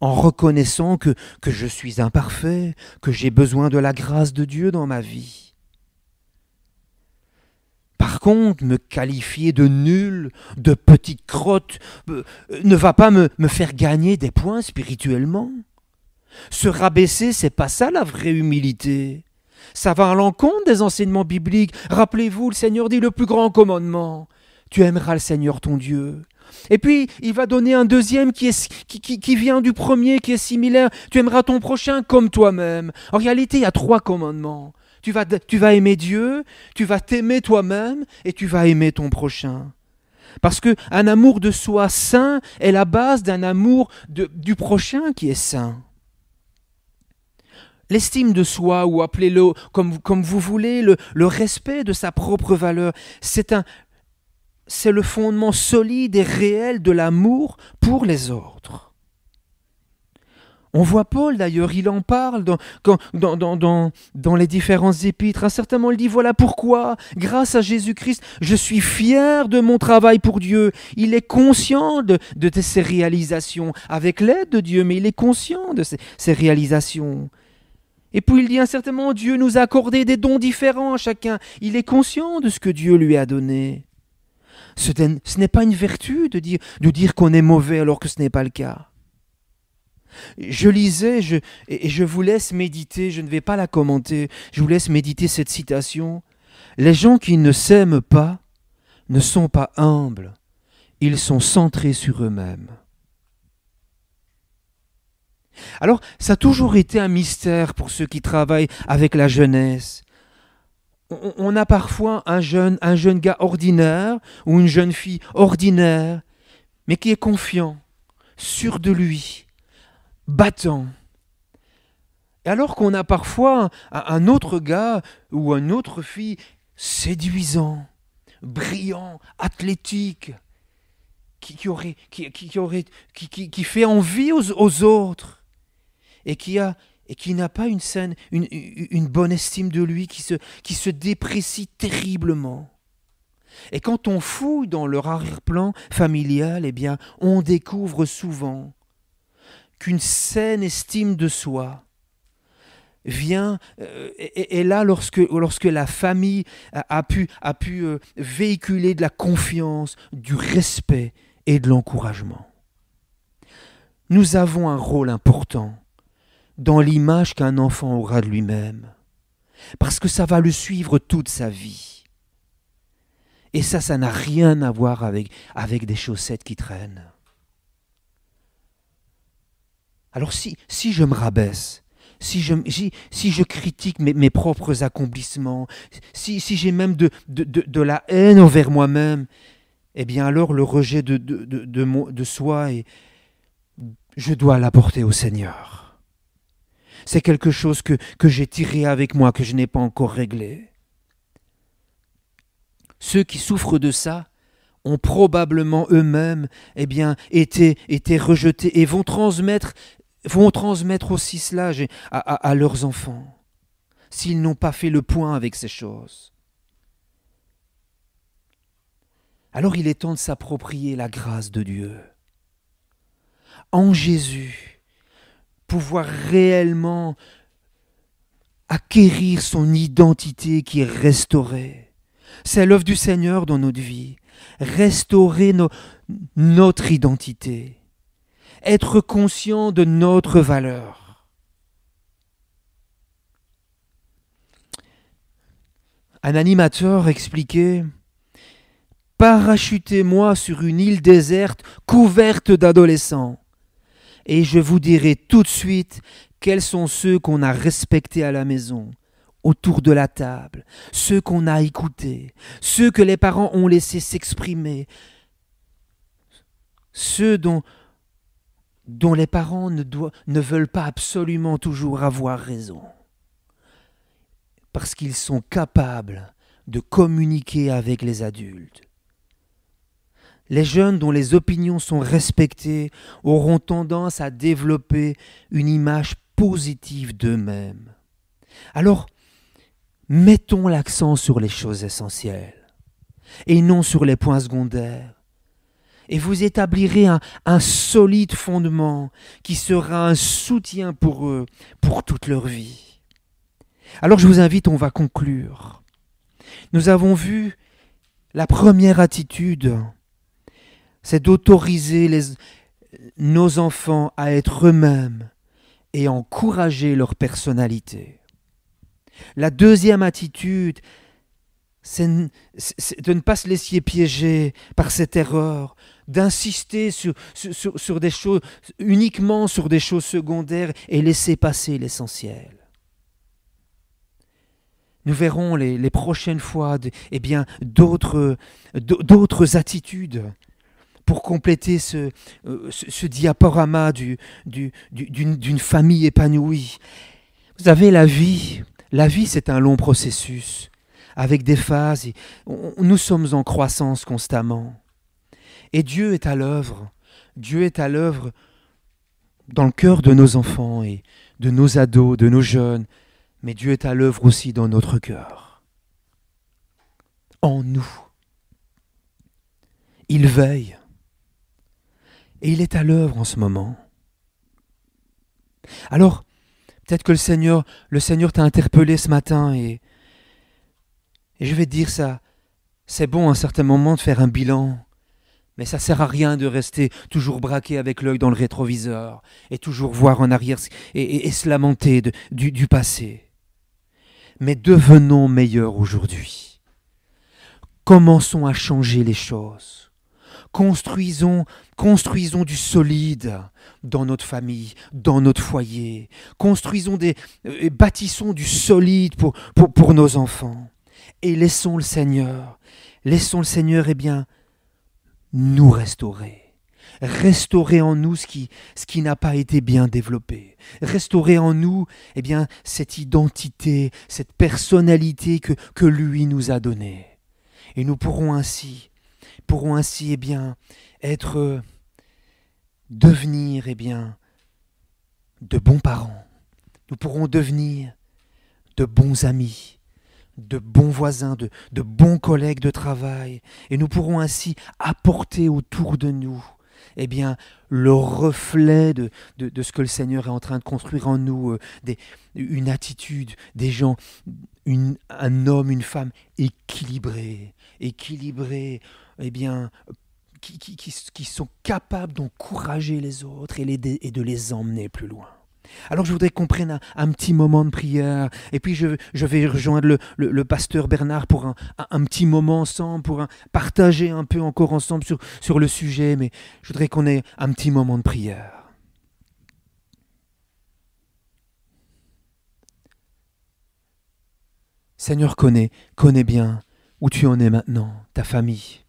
en reconnaissant que je suis imparfait, que j'ai besoin de la grâce de Dieu dans ma vie. Par contre, me qualifier de nul, de petite crotte, ne va pas me faire gagner des points spirituellement. Se rabaisser, c'est pas ça la vraie humilité. Ça va à l'encontre des enseignements bibliques. Rappelez-vous, le Seigneur dit le plus grand commandement. Tu aimeras le Seigneur ton Dieu. Et puis, il va donner un deuxième qui vient du premier, qui est similaire. Tu aimeras ton prochain comme toi-même. En réalité, il y a 3 commandements. Tu vas aimer Dieu, tu vas t'aimer toi-même et tu vas aimer ton prochain. Parce qu'un amour de soi saint est la base d'un amour du prochain qui est saint. L'estime de soi, ou appelez-le comme vous voulez, le respect de sa propre valeur, c'est le fondement solide et réel de l'amour pour les autres. On voit Paul d'ailleurs, il en parle dans les différentes épîtres. À un certain moment, il dit, voilà pourquoi, grâce à Jésus-Christ, je suis fier de mon travail pour Dieu. Il est conscient de ses réalisations, avec l'aide de Dieu, mais il est conscient de ses réalisations. Et puis il dit, à un certain moment, Dieu nous a accordé des dons différents à chacun. Il est conscient de ce que Dieu lui a donné. Ce n'est pas une vertu de dire qu'on est mauvais alors que ce n'est pas le cas. Je lisais, et je vous laisse méditer, je ne vais pas la commenter, je vous laisse méditer cette citation. Les gens qui ne s'aiment pas ne sont pas humbles, ils sont centrés sur eux-mêmes. Alors, ça a toujours été un mystère pour ceux qui travaillent avec la jeunesse. On a parfois un jeune gars ordinaire ou une jeune fille ordinaire, mais qui est confiant, sûr de lui, battant. Et alors qu'on a parfois un autre gars ou une autre fille séduisant, brillant, athlétique, qui fait envie aux autres et qui n'a pas une bonne estime de lui, qui se déprécie terriblement. Et quand on fouille dans leur arrière-plan familial, eh bien, on découvre souvent qu'une saine estime de soi vient, est là lorsque la famille a pu véhiculer de la confiance, du respect et de l'encouragement. Nous avons un rôle important dans l'image qu'un enfant aura de lui-même, parce que ça va le suivre toute sa vie. Et ça n'a rien à voir avec des chaussettes qui traînent. Alors si je me rabaisse, si je critique mes propres accomplissements, si j'ai même de la haine envers moi-même, eh bien alors le rejet de soi, je dois l'apporter au Seigneur. C'est quelque chose que j'ai tiré avec moi, que je n'ai pas encore réglé. Ceux qui souffrent de ça ont probablement eux-mêmes été rejetés et vont transmettre aussi cela à leurs enfants, s'ils n'ont pas fait le point avec ces choses. Alors il est temps de s'approprier la grâce de Dieu. En Jésus, pouvoir réellement acquérir son identité qui est restaurée. C'est l'œuvre du Seigneur dans notre vie. Restaurer notre identité. Être conscient de notre valeur. Un animateur expliquait « Parachutez-moi sur une île déserte couverte d'adolescents, et je vous dirai tout de suite quels sont ceux qu'on a respectés à la maison, autour de la table, ceux qu'on a écoutés, ceux que les parents ont laissés s'exprimer, ceux dont les parents ne veulent pas absolument toujours avoir raison, parce qu'ils sont capables de communiquer avec les adultes. Les jeunes dont les opinions sont respectées auront tendance à développer une image positive d'eux-mêmes. Alors, mettons l'accent sur les choses essentielles et non sur les points secondaires. Et vous établirez un solide fondement qui sera un soutien pour eux, pour toute leur vie. Alors je vous invite, on va conclure. Nous avons vu la première attitude, c'est d'autoriser nos enfants à être eux-mêmes et encourager leur personnalité. La deuxième attitude, c'est de ne pas se laisser piéger par cette erreur, d'insister sur des choses, uniquement sur des choses secondaires et laisser passer l'essentiel. Nous verrons les prochaines fois d'autres attitudes pour compléter ce diaporama d'une famille épanouie. Vous savez, la vie c'est un long processus, avec des phases. Nous sommes en croissance constamment. Et Dieu est à l'œuvre. Dieu est à l'œuvre dans le cœur de nos enfants et de nos ados, de nos jeunes. Mais Dieu est à l'œuvre aussi dans notre cœur. En nous. Il veille. Et il est à l'œuvre en ce moment. Alors, peut-être que le Seigneur t'a interpellé ce matin et je vais te dire ça, c'est bon à un certain moment de faire un bilan, mais ça ne sert à rien de rester toujours braqué avec l'œil dans le rétroviseur et toujours voir en arrière et se lamenter du passé. Mais devenons meilleurs aujourd'hui. Commençons à changer les choses. Construisons du solide dans notre famille, dans notre foyer. Bâtissons du solide pour nos enfants. Et laissons le Seigneur nous restaurer. Restaurer en nous ce qui n'a pas été bien développé. Restaurer en nous cette identité, cette personnalité que lui nous a donnée. Et nous pourrons ainsi devenir de bons parents. Nous pourrons devenir de bons amis, de bons voisins, de bons collègues de travail. Et nous pourrons ainsi apporter autour de nous eh bien, le reflet de ce que le Seigneur est en train de construire en nous, une attitude, des gens, un homme, une femme équilibrés, eh bien, qui sont capables d'encourager les autres et de les emmener plus loin. Alors je voudrais qu'on prenne un petit moment de prière, et puis je vais rejoindre le pasteur Bernard pour un petit moment ensemble, pour partager un peu encore ensemble sur le sujet, mais je voudrais qu'on ait un petit moment de prière. Seigneur, connais bien où tu en es maintenant, ta famille,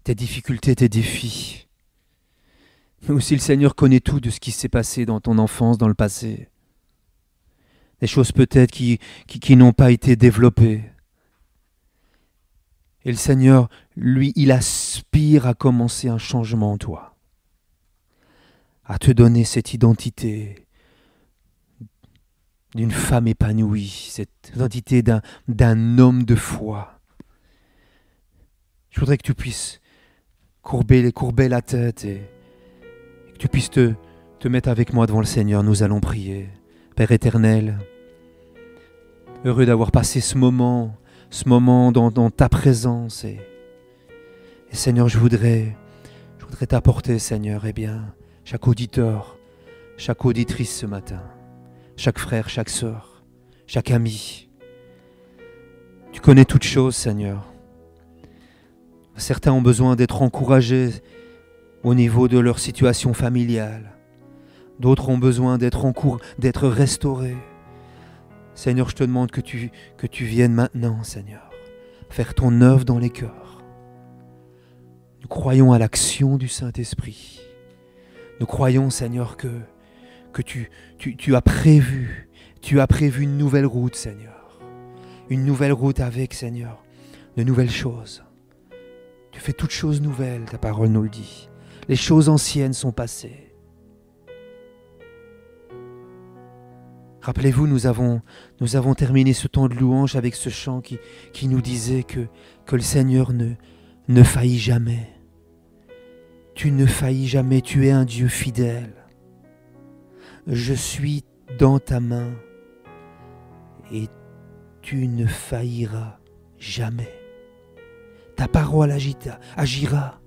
tes difficultés, tes défis. Mais aussi le Seigneur connaît tout de ce qui s'est passé dans ton enfance, dans le passé. Des choses peut-être qui n'ont pas été développées. Et le Seigneur, lui, il aspire à commencer un changement en toi. À te donner cette identité d'une femme épanouie, cette identité d'un homme de foi. Je voudrais que tu puisses courber la tête et que tu puisses te mettre avec moi devant le Seigneur. Nous allons prier. Père éternel, heureux d'avoir passé ce moment dans ta présence. Et Seigneur, je voudrais t'apporter, Seigneur, chaque auditeur, chaque auditrice ce matin, chaque frère, chaque sœur, chaque ami. Tu connais toutes choses, Seigneur. Certains ont besoin d'être encouragés au niveau de leur situation familiale. D'autres ont besoin d'être restaurés. Seigneur, je te demande que tu viennes maintenant, Seigneur, faire ton œuvre dans les cœurs. Nous croyons à l'action du Saint-Esprit. Nous croyons, Seigneur, que tu as prévu une nouvelle route, Seigneur. Une nouvelle route avec, Seigneur, de nouvelles choses. Tu fais toutes choses nouvelles, ta parole nous le dit. Les choses anciennes sont passées. Rappelez-vous, nous avons terminé ce temps de louange avec ce chant qui nous disait que le Seigneur ne faillit jamais. Tu ne faillis jamais, tu es un Dieu fidèle. Je suis dans ta main et tu ne failliras jamais. Ta parole agira.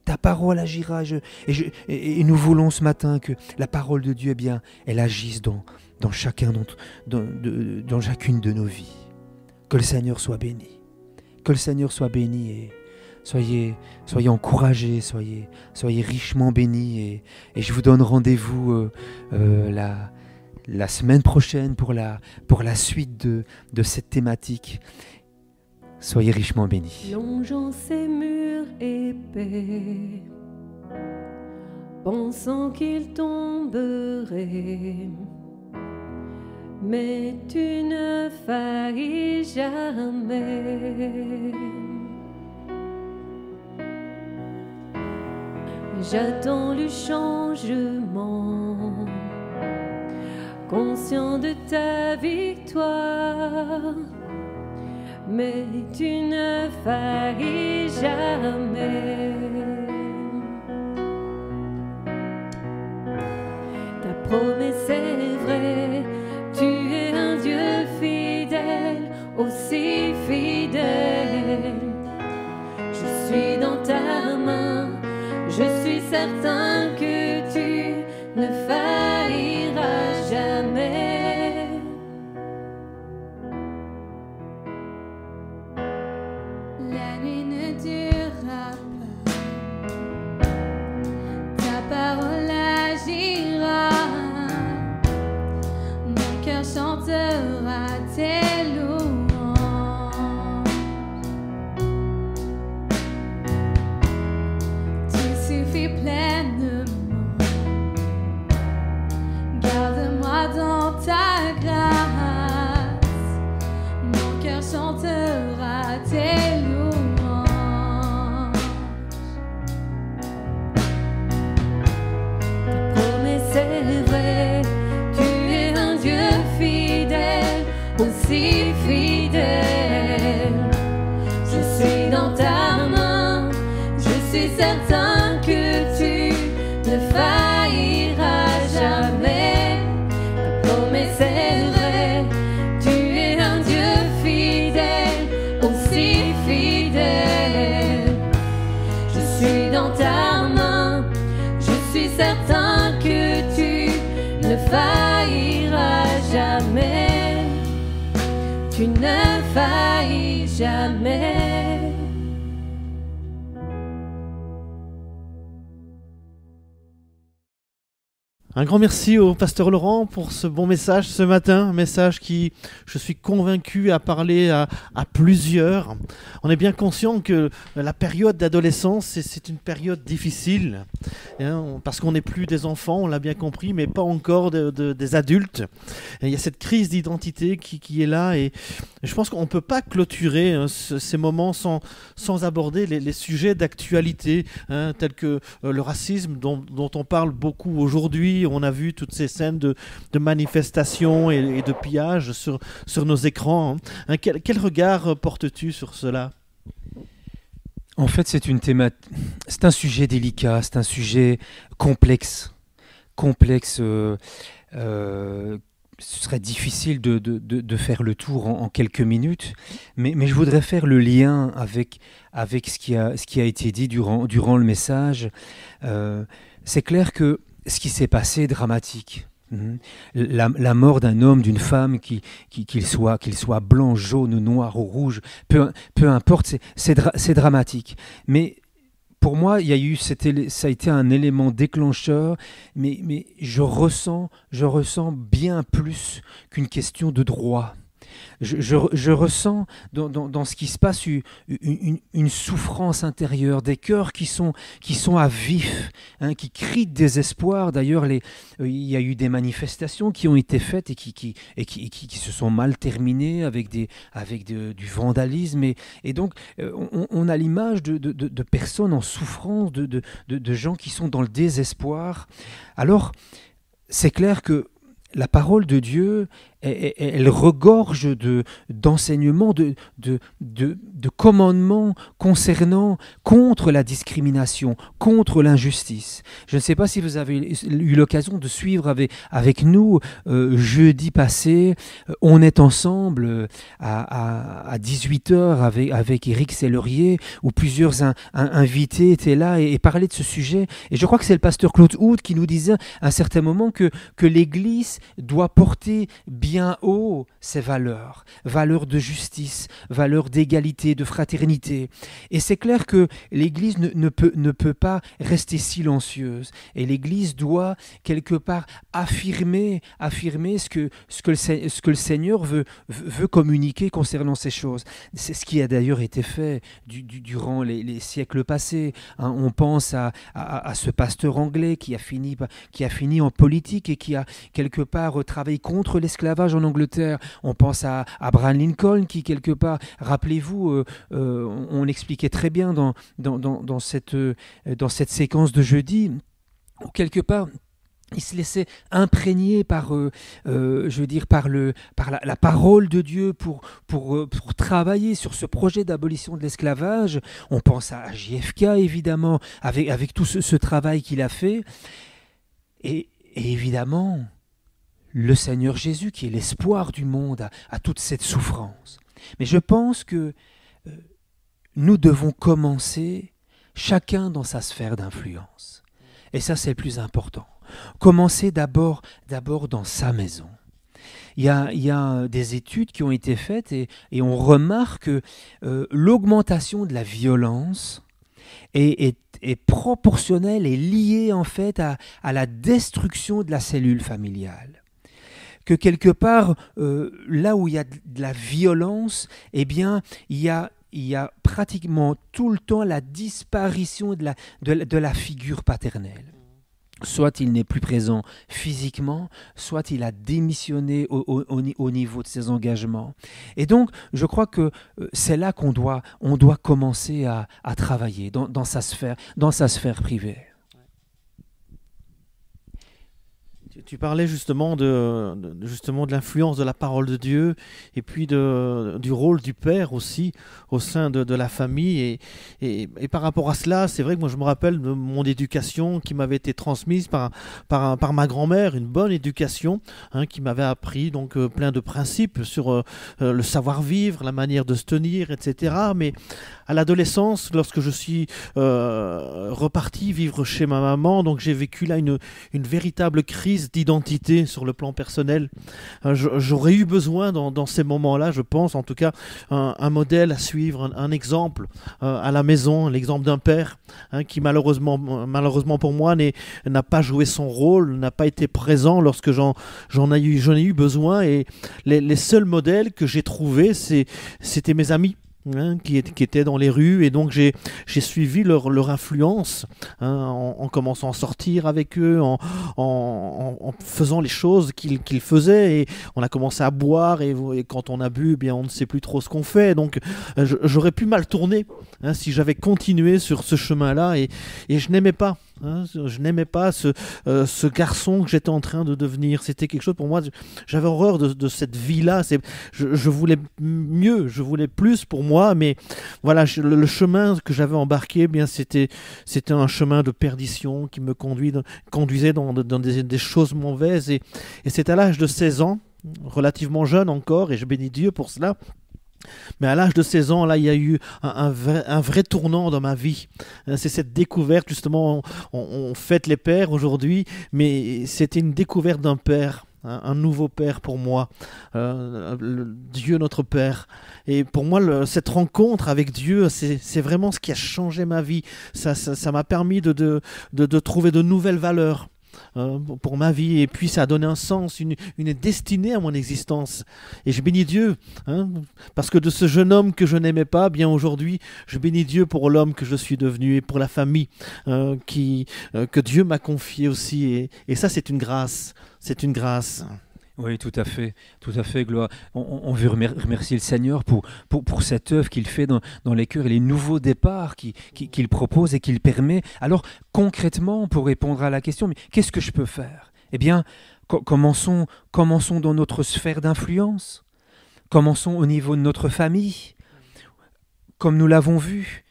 Ta parole agira. Et nous voulons ce matin que la parole de Dieu, elle agisse dans chacune de nos vies. Que le Seigneur soit béni. Que le Seigneur soit béni et soyez encouragés, soyez richement bénis. Et je vous donne rendez-vous la semaine prochaine pour la suite de cette thématique. Soyez richement bénis. Longeant ces murs épais, pensant qu'ils tomberaient, mais tu ne faillis jamais. J'attends le changement, conscient de ta victoire. Mais tu ne faillis jamais. Ta promesse est vraie, tu es un Dieu fidèle, aussi fidèle. Je suis dans ta main, je suis certain que tu ne failliras jamais. La nuit ne durera pas, ta parole agira, mon cœur chantera tes louanges. Tu suffis pleinement, garde-moi dans ta grâce, mon cœur chantera tes louanges. C'est vrai, tu es un Dieu fidèle, aussi fidèle. Je suis dans ta main, je tu ne faillis jamais. Un grand merci au pasteur Laurent pour ce bon message ce matin, un message qui, je suis convaincu, a parlé à plusieurs. On est bien conscient que la période d'adolescence, c'est une période difficile, hein, parce qu'on n'est plus des enfants, on l'a bien compris, mais pas encore des adultes. Et il y a cette crise d'identité qui est là, et je pense qu'on ne peut pas clôturer ces moments sans aborder les sujets d'actualité, hein, tels que le racisme dont on parle beaucoup aujourd'hui. On a vu toutes ces scènes de manifestations et de pillages sur nos écrans. Hein. Quel regard portes-tu sur cela ? En fait, c'est un sujet délicat, c'est un sujet complexe. Ce serait difficile de faire le tour en quelques minutes, mais je voudrais faire le lien avec ce qui a été dit durant le message. C'est clair que ce qui s'est passé est dramatique. La mort d'un homme, d'une femme, qu'il soit blanc, jaune, noir ou rouge, peu importe, c'est dramatique. Mais pour moi, ça a été un élément déclencheur, mais je ressens bien plus qu'une question de droit. Je ressens dans ce qui se passe une souffrance intérieure, des cœurs qui sont à vif, hein, qui crient de désespoir. D'ailleurs, il y a eu des manifestations qui ont été faites et qui se sont mal terminées avec du vandalisme. Et donc, on a l'image de personnes en souffrance, de gens qui sont dans le désespoir. Alors, c'est clair que la parole de Dieu, elle regorge d'enseignements, de commandements contre la discrimination, contre l'injustice. Je ne sais pas si vous avez eu l'occasion de suivre avec nous jeudi passé. On est ensemble à 18h avec Éric Sellerier, où plusieurs invités étaient là et parlaient de ce sujet. Et je crois que c'est le pasteur Claude Houd qui nous disait à un certain moment que l'Église doit porter bien haut ces valeurs de justice, valeurs d'égalité, de fraternité. Et c'est clair que l'Église ne peut pas rester silencieuse. Et l'Église doit quelque part affirmer ce que le Seigneur veut communiquer concernant ces choses. C'est ce qui a d'ailleurs été fait durant les siècles passés. Hein, on pense à ce pasteur anglais qui a fini en politique et qui a quelque part travaillé contre l'esclavage en Angleterre. On pense à Abraham Lincoln qui, quelque part, rappelez-vous, on l'expliquait très bien dans cette séquence de jeudi, où quelque part, il se laissait imprégner par la parole de Dieu pour travailler sur ce projet d'abolition de l'esclavage. On pense à JFK, évidemment, avec tout ce travail qu'il a fait. Et évidemment, le Seigneur Jésus, qui est l'espoir du monde, à toute cette souffrance. Mais je pense que nous devons commencer, chacun dans sa sphère d'influence. Et ça, c'est le plus important. Commencer d'abord dans sa maison. Il y a des études qui ont été faites et on remarque que l'augmentation de la violence est proportionnelle et liée en fait à la destruction de la cellule familiale. Que quelque part, là où il y a de la violence, eh bien, il y a pratiquement tout le temps la disparition de la figure paternelle. Soit il n'est plus présent physiquement, soit il a démissionné au niveau de ses engagements. Et donc, je crois que c'est là qu'on doit commencer à travailler dans sa sphère privée. Tu parlais justement de l'influence de la parole de Dieu et puis du rôle du père aussi au sein de la famille. Et par rapport à cela, c'est vrai que moi je me rappelle de mon éducation qui m'avait été transmise par ma grand-mère, une bonne éducation qui m'avait appris donc plein de principes sur le savoir-vivre, la manière de se tenir, etc. Mais à l'adolescence, lorsque je suis reparti vivre chez ma maman, donc j'ai vécu là une véritable crise crise d'identité sur le plan personnel. J'aurais eu besoin dans ces moments-là, je pense, en tout cas, un modèle à suivre, un exemple à la maison, l'exemple d'un père qui malheureusement pour moi n'a pas joué son rôle, n'a pas été présent lorsque j'en ai eu besoin. Et les seuls modèles que j'ai trouvés, c'était mes amis. Qui étaient dans les rues, et donc j'ai suivi leur influence en commençant à sortir avec eux, en faisant les choses qu'ils faisaient, et on a commencé à boire, et quand on a bu, eh bien on ne sait plus trop ce qu'on fait, donc j'aurais pu mal tourner si j'avais continué sur ce chemin-là, et je n'aimais pas. Je n'aimais pas ce garçon que j'étais en train de devenir. C'était quelque chose pour moi, j'avais horreur de cette vie-là. Je voulais mieux, je voulais plus pour moi, mais voilà, le chemin que j'avais embarqué, eh bien c'était un chemin de perdition qui me conduisait dans des choses mauvaises, et c'est à l'âge de 16 ans, relativement jeune encore, et je bénis Dieu pour cela. Mais à l'âge de 16 ans, là, il y a eu un vrai tournant dans ma vie. C'est cette découverte, justement, on fête les pères aujourd'hui, mais c'était une découverte d'un père, un nouveau père pour moi, Dieu notre Père. Et pour moi, cette rencontre avec Dieu, c'est vraiment ce qui a changé ma vie. Ça m'a permis de trouver de nouvelles valeurs pour ma vie, et puis ça a donné un sens, une destinée à mon existence, et je bénis Dieu parce que de ce jeune homme que je n'aimais pas, bien aujourd'hui je bénis Dieu pour l'homme que je suis devenu, et pour la famille que Dieu m'a confiée aussi, et ça c'est une grâce. Oui, tout à fait, gloire. On veut remercier le Seigneur pour cette œuvre qu'il fait dans les cœurs et les nouveaux départs qu'il propose et qu'il permet. Alors, concrètement, pour répondre à la question, mais qu'est-ce que je peux faire ? Eh bien, commençons dans notre sphère d'influence. Commençons au niveau de notre famille. Comme nous l'avons vu,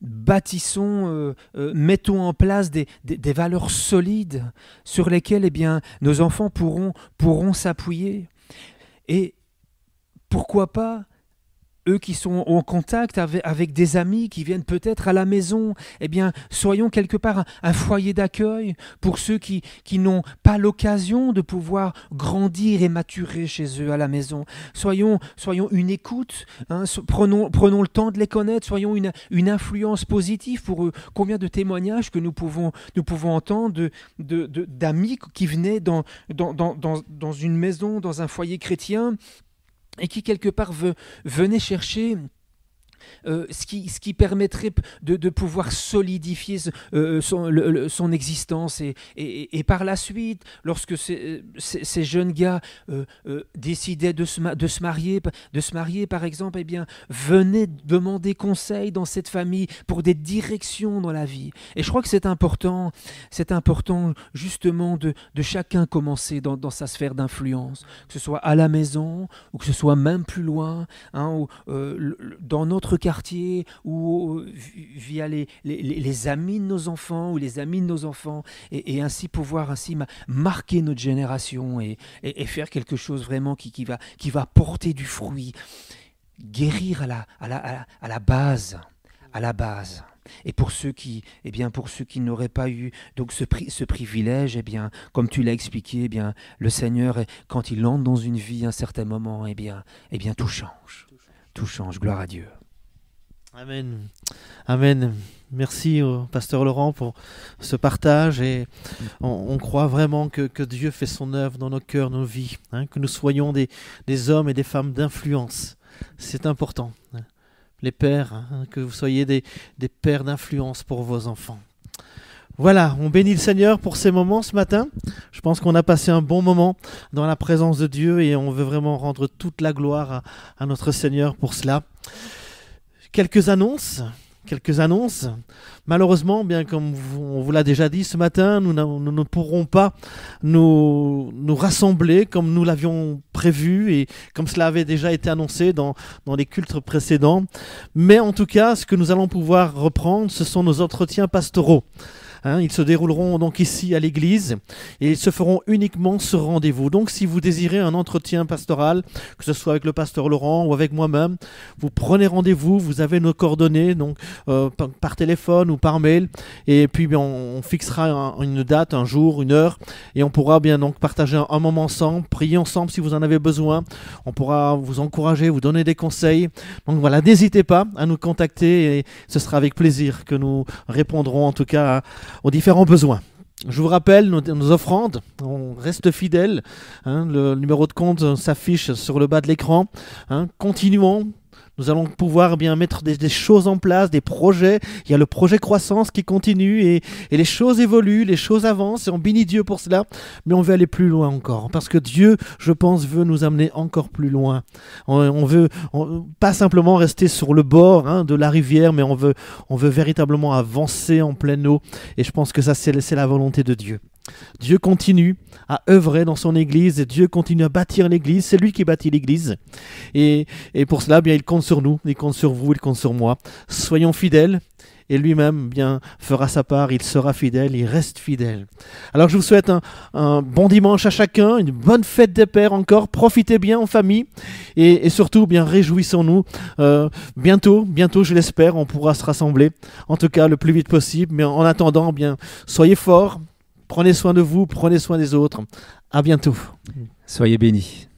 bâtissons, mettons en place des valeurs solides sur lesquelles, eh bien, nos enfants pourront s'appuyer. Et pourquoi pas, eux qui sont en contact avec des amis qui viennent peut-être à la maison, eh bien, soyons quelque part un foyer d'accueil pour ceux qui n'ont pas l'occasion de pouvoir grandir et maturer chez eux à la maison. Soyons une écoute, prenons le temps de les connaître, soyons une influence positive pour eux. Combien de témoignages que nous pouvons entendre d'amis qui venaient dans une maison, dans un foyer chrétien, et qui quelque part venait chercher ce qui permettrait de pouvoir solidifier son existence, et par la suite, lorsque ces jeunes gars décidaient de se marier par exemple, eh bien, venaient demander conseil dans cette famille pour des directions dans la vie. Et je crois que c'est important justement de chacun commencer dans sa sphère d'influence, que ce soit à la maison ou que ce soit même plus loin, ou dans notre quartier, ou via les amis de nos enfants ou les amis de nos enfants, et ainsi pouvoir marquer notre génération et faire quelque chose vraiment qui va porter du fruit, guérir à la base. Et pour ceux qui n'auraient pas eu donc ce privilège, eh bien, comme tu l'as expliqué, eh bien, le Seigneur, quand il entre dans une vie à un certain moment, eh bien, tout change. Tout change. Gloire à Dieu. Amen. Amen. Merci au pasteur Laurent pour ce partage, et on croit vraiment que Dieu fait son œuvre dans nos cœurs, nos vies, que nous soyons des hommes et des femmes d'influence. C'est important. Les pères, que vous soyez des pères d'influence pour vos enfants. Voilà, on bénit le Seigneur pour ces moments ce matin. Je pense qu'on a passé un bon moment dans la présence de Dieu, et on veut vraiment rendre toute la gloire à notre Seigneur pour cela. Quelques annonces. Malheureusement, bien comme on vous l'a déjà dit ce matin, nous ne pourrons pas nous rassembler comme nous l'avions prévu et comme cela avait déjà été annoncé dans les cultes précédents. Mais en tout cas, ce que nous allons pouvoir reprendre, ce sont nos entretiens pastoraux. Ils se dérouleront donc ici à l'église et ils se feront uniquement sur rendez-vous. Donc si vous désirez un entretien pastoral, que ce soit avec le pasteur Laurent ou avec moi-même, vous prenez rendez-vous, vous avez nos coordonnées donc par téléphone ou par mail, et puis bien, on fixera une date, un jour, une heure, et on pourra bien donc partager un moment ensemble, prier ensemble si vous en avez besoin. On pourra vous encourager, vous donner des conseils. Donc voilà, n'hésitez pas à nous contacter et ce sera avec plaisir que nous répondrons en tout cas aux différents besoins. Je vous rappelle nos offrandes, on reste fidèles, le numéro de compte s'affiche sur le bas de l'écran. Continuons. Nous allons pouvoir bien mettre des choses en place, des projets. Il y a le projet croissance qui continue et les choses évoluent, les choses avancent et on bénit Dieu pour cela. Mais on veut aller plus loin encore parce que Dieu, je pense, veut nous amener encore plus loin. On veut pas simplement rester sur le bord de la rivière, mais on veut véritablement avancer en pleine eau. Et je pense que ça, c'est la volonté de Dieu. Dieu continue à œuvrer dans son église et Dieu continue à bâtir l'église. C'est lui qui bâtit l'église et pour cela bien il compte sur nous, il compte sur vous, il compte sur moi. Soyons fidèles et lui-même bien fera sa part, il sera fidèle, il reste fidèle. Alors je vous souhaite un bon dimanche à chacun, une bonne fête des pères encore, profitez bien en famille et surtout bien réjouissons-nous. Bientôt je l'espère, on pourra se rassembler en tout cas le plus vite possible, mais en attendant bien soyez forts. Prenez soin de vous, prenez soin des autres. À bientôt. Soyez bénis.